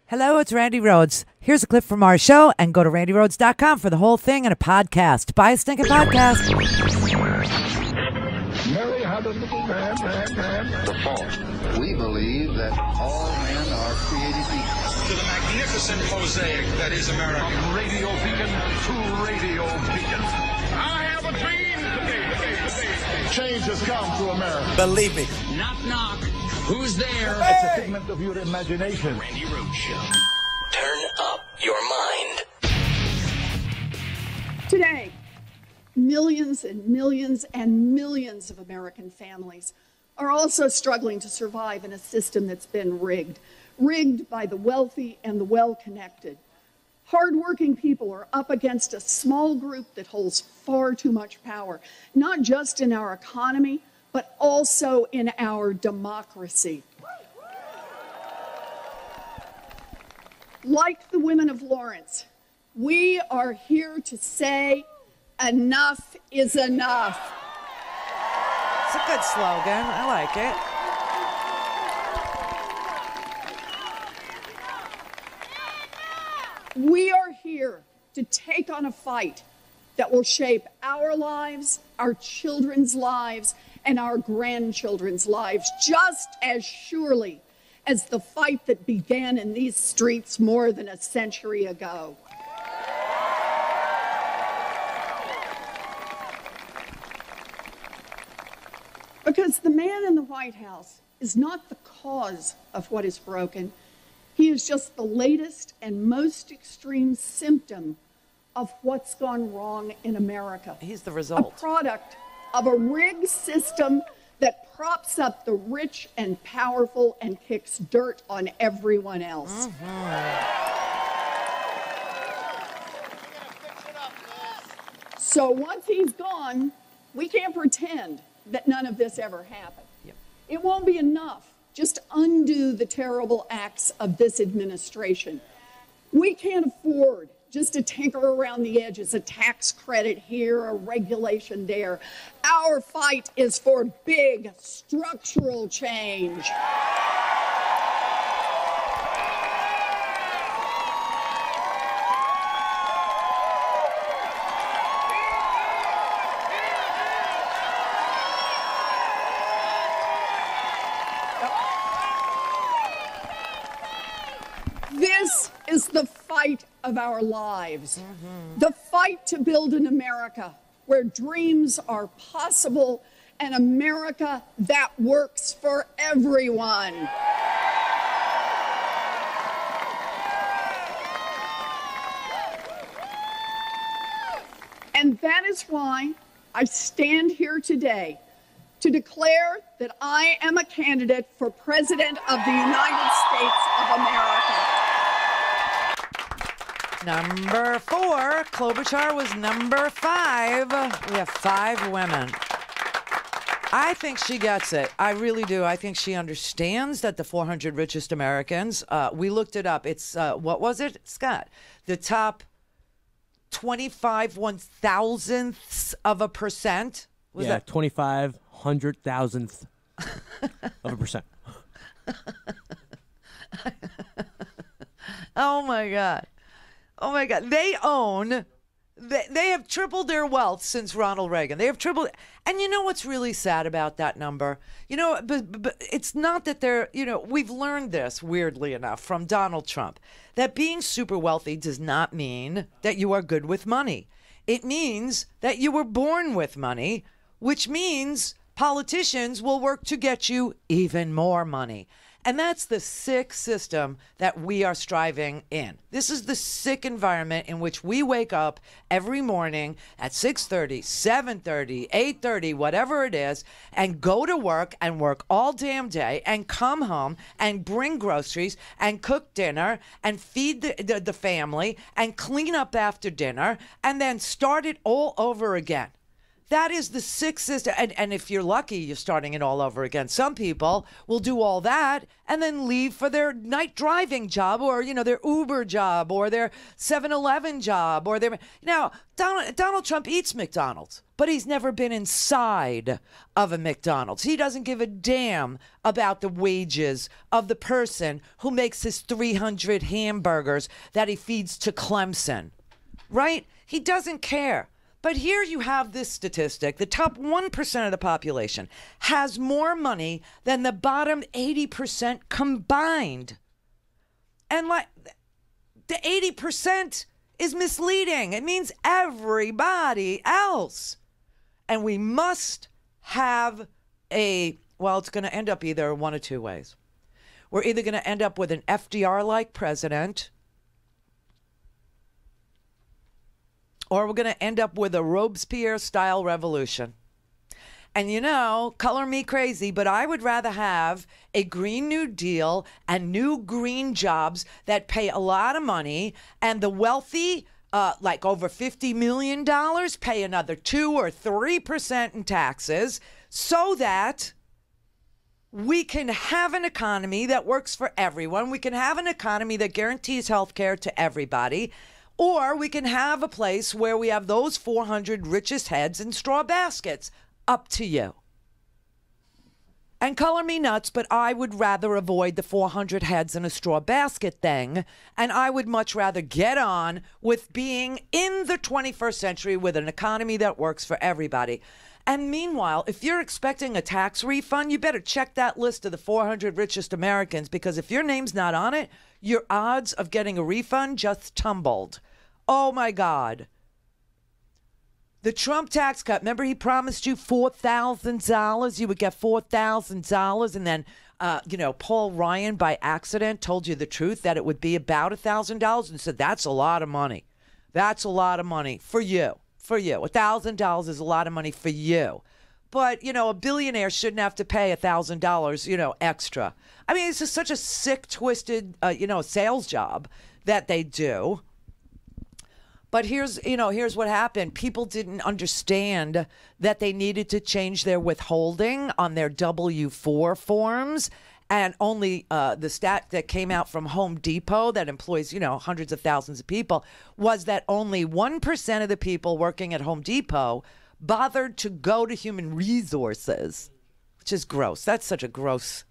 Hello, it's Randi Rhodes. Here's a clip from our show, and go to randirhodes.com for the whole thing and a podcast. Buy a stinking podcast. Mary had a little man. The fault. We believe that all men are created equal. To the magnificent mosaic that is America. From radio beacon to radio beacon. I have a dream today. Change has come to America. Believe me. Knock, knock. Who's there? It's a figment of your imagination. Randi Rhodes Show. Turn up your mind. Today, millions and millions and millions of American families are also struggling to survive in a system that's been rigged by the wealthy and the well-connected. Hardworking people are up against a small group that holds far too much power, not just in our economy, but also in our democracy. Like the women of Lawrence, we are here to say enough is enough. It's a good slogan. I like it. We are here to take on a fight that will shape our lives, our children's lives, and our grandchildren's lives just as surely as the fight that began in these streets more than a century ago. Because the man in the White House is not the cause of what is broken. He is just the latest and most extreme symptom of what's gone wrong in America. He's the result. A product of a rigged system that props up the rich and powerful and kicks dirt on everyone else. So once he's gone, we can't pretend that none of this ever happened. Yep. It won't be enough just to undo the terrible acts of this administration. We can't afford just to tinker around the edges, a tax credit here, a regulation there. Our fight is for big structural change. This is the fight of our lives. The fight to build an America where dreams are possible, an America that works for everyone. And that is why I stand here today to declare that I am a candidate for President of the United States of America. Number 4, Klobuchar was number 5. We have 5 women. I think she gets it. I really do. I think she understands that the 400 richest Americans, we looked it up. It's, what was it, Scott? The top 25 1,000ths of a percent? Was that 25 100,000th of a percent. Oh, my God. Oh, my God. They own, they have tripled their wealth since Ronald Reagan. They have tripled. And you know what's really sad about that number? You know, but it's not that they're, you know, we've learned this, weirdly enough, from Donald Trump, that being super wealthy does not mean that you are good with money. It means that you were born with money, which means politicians will work to get you even more money. And that's the sick system that we are striving in. This is the sick environment in which we wake up every morning at 6:30, 7:30, 8:30, whatever it is, and go to work and work all damn day and come home and bring groceries and cook dinner and feed the family and clean up after dinner and then start it all over again. That is the sick system. And if you're lucky, you're starting it all over again. Some people will do all that and then leave for their night driving job or, their Uber job or their 7-Eleven job or their... Now, Donald Trump eats McDonald's, but he's never been inside of a McDonald's. He doesn't give a damn about the wages of the person who makes his 300 hamburgers that he feeds to Clemson, right? He doesn't care. But here you have this statistic. The top 1% of the population has more money than the bottom 80% combined. And the 80% is misleading. It means everybody else. And we must have it's going to end up either one of two ways. We're either going to end up with an FDR-like president, or we're going to end up with a Robespierre-style revolution. And color me crazy, but I would rather have a Green New Deal and new green jobs that pay a lot of money, and the wealthy, like over $50 million, pay another 2 or 3% in taxes, so that we can have an economy that works for everyone. We can have an economy that guarantees health care to everybody. Or we can have a place where we have those 400 richest heads in straw baskets. Up to you. And color me nuts, but I would rather avoid the 400 heads in a straw basket thing. And I would much rather get on with being in the 21st century with an economy that works for everybody. And meanwhile, if you're expecting a tax refund, you better check that list of the 400 richest Americans, because if your name's not on it, your odds of getting a refund just tumbled. Oh, my God. The Trump tax cut, remember he promised you $4,000? You would get $4,000. And then, Paul Ryan, by accident, told you the truth that it would be about $1,000 and said, that's a lot of money. That's a lot of money for you. For you. $1,000 is a lot of money for you. But, a billionaire shouldn't have to pay $1,000, extra. I mean, it's just such a sick, twisted, sales job that they do. But here's what happened. People didn't understand that they needed to change their withholding on their W-4 forms. And only the stat that came out from Home Depot that employs, hundreds of thousands of people was that only 1% of the people working at Home Depot bothered to go to human resources, which is gross. That's such a gross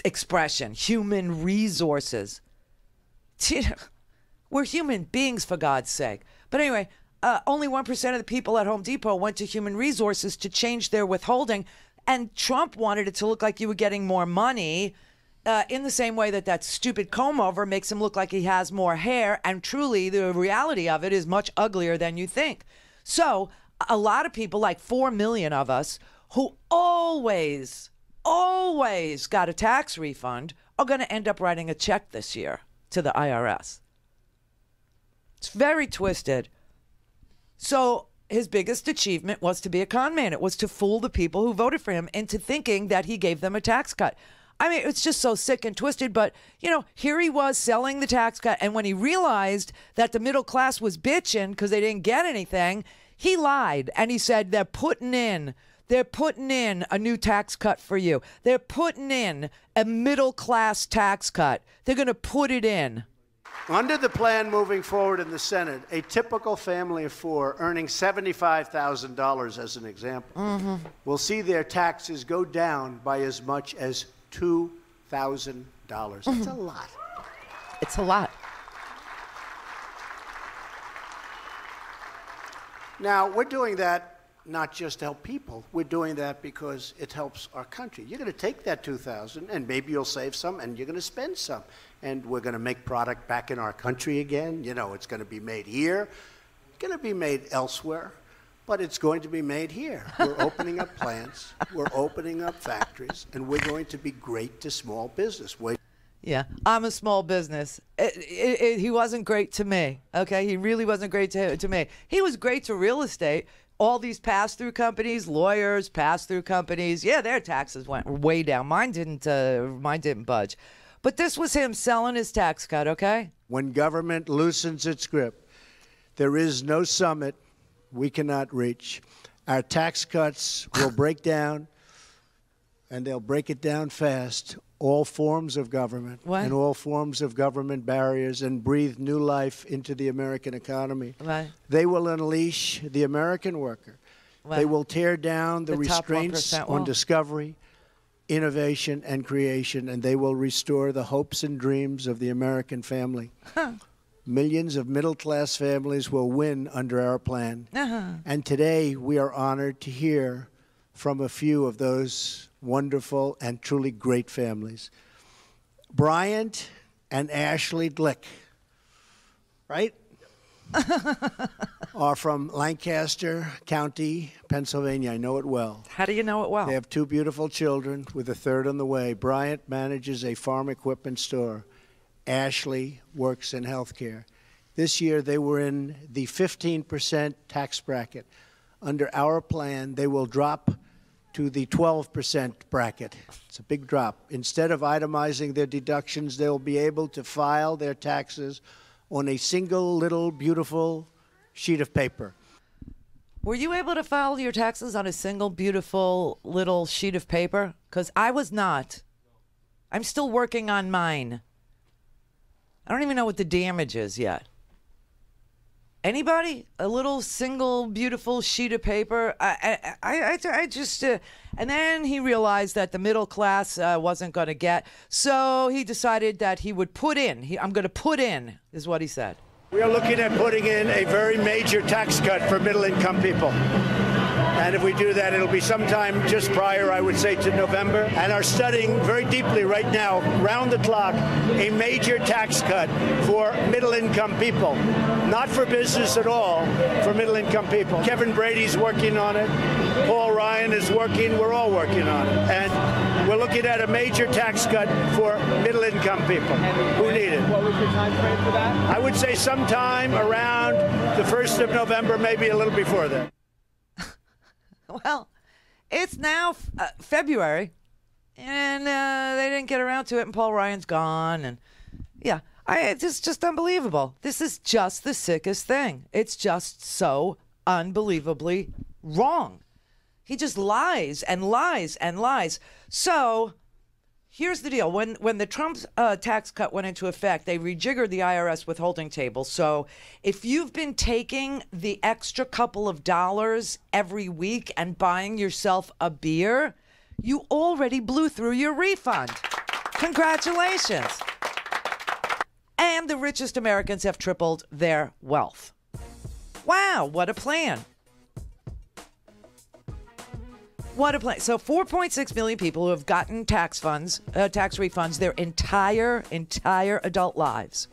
expression, human resources. We're human beings, for God's sake. But anyway, only 1% of the people at Home Depot went to human resources to change their withholding. And Trump wanted it to look like you were getting more money in the same way that stupid comb over makes him look like he has more hair. And truly, the reality of it is much uglier than you think. So a lot of people, like 4 million of us, who always got a tax refund, are going to end up writing a check this year to the IRS. It's very twisted. So his biggest achievement was to be a con man. It was to fool the people who voted for him into thinking that he gave them a tax cut. I mean, it's just so sick and twisted. But, here he was selling the tax cut. And when he realized that the middle class was bitching because they didn't get anything, he lied. And he said, they're putting in a new tax cut for you. They're putting in a middle class tax cut. They're going to put it in. Under the plan moving forward in the Senate, a typical family of 4 earning $75,000 as an example will see their taxes go down by as much as $2,000. That's a lot. It's a lot. Now, we're doing that not just to help people. We're doing that because it helps our country. You're going to take that $2,000 and maybe you'll save some and you're going to spend some. And we're going to make product back in our country again. It's going to be made here. It's going to be made elsewhere, but it's going to be made here. We're opening up plants. We're opening up factories, and we're going to be great to small business. Yeah, I'm a small business. He wasn't great to me, okay? He really wasn't great to me. He was great to real estate. All these pass-through companies, lawyers, pass-through companies, yeah, their taxes went way down. Mine didn't budge. But this was him selling his tax cut, okay? When government loosens its grip, there is no summit we cannot reach. Our tax cuts will break down, and they'll break it down fast, all forms of government and all forms of government barriers, and breathe new life into the American economy. They will unleash the American worker. They will tear down the restraints on discovery, innovation, and creation, and they will restore the hopes and dreams of the American family. Millions of middle-class families will win under our plan. And today we are honored to hear from a few of those wonderful and truly great families. Bryant and Ashley Glick, right? Are from Lancaster County, Pennsylvania. I know it well. How do you know it well? They have 2 beautiful children with a third on the way. Bryant manages a farm equipment store. Ashley works in healthcare. This year they were in the 15% tax bracket. Under our plan, they will drop to the 12% bracket. It's a big drop. Instead of itemizing their deductions, they will be able to file their taxes on a single little beautiful sheet of paper. Were you able to file your taxes on a single beautiful little sheet of paper? Because I was not. I'm still working on mine. I don't even know what the damage is yet. Anybody? A little single beautiful sheet of paper? I just... and then he realized that the middle class wasn't going to get, so he decided that he would put in. I'm going to put in, is what he said. We are looking at putting in a very major tax cut for middle-income people. And if we do that, it'll be sometime just prior, I would say, to November. And are studying very deeply right now, round the clock, a major tax cut for middle-income people. Not for business at all, for middle-income people. Kevin Brady's working on it. Paul Ryan is working. We're all working on it. And we're looking at a major tax cut for middle-income people who need it. What was your time frame for that? I would say sometime around the 1st of November, maybe a little before that. Well, it's now February, and they didn't get around to it, and Paul Ryan's gone, and yeah, it's just unbelievable. This is just the sickest thing. It's just so unbelievably wrong. He just lies and lies and lies. So here's the deal. When the Trump tax cut went into effect, they rejiggered the IRS withholding table. So if you've been taking the extra couple of dollars every week and buying yourself a beer, you already blew through your refund. Congratulations. And the richest Americans have tripled their wealth. Wow, what a plan. What a plan. So 4.6 million people who have gotten tax refunds their entire adult lives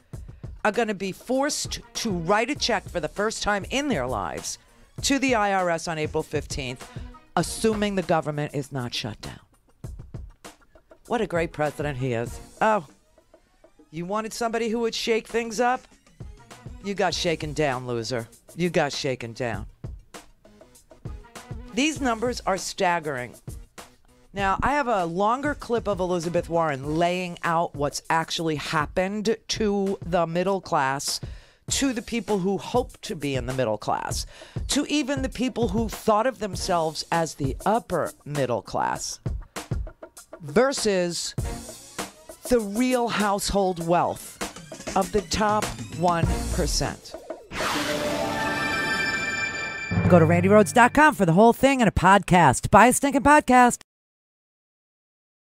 are going to be forced to write a check for the first time in their lives to the IRS on April 15th, assuming the government is not shut down. What a great president he is. Oh, you wanted somebody who would shake things up? You got shaken down, loser. You got shaken down. These numbers are staggering. Now, I have a longer clip of Elizabeth Warren laying out what's actually happened to the middle class, to the people who hope to be in the middle class, to even the people who thought of themselves as the upper middle class, versus the real household wealth of the top 1%. Go to RandiRhodes.com for the whole thing and a podcast. Buy a stinking podcast.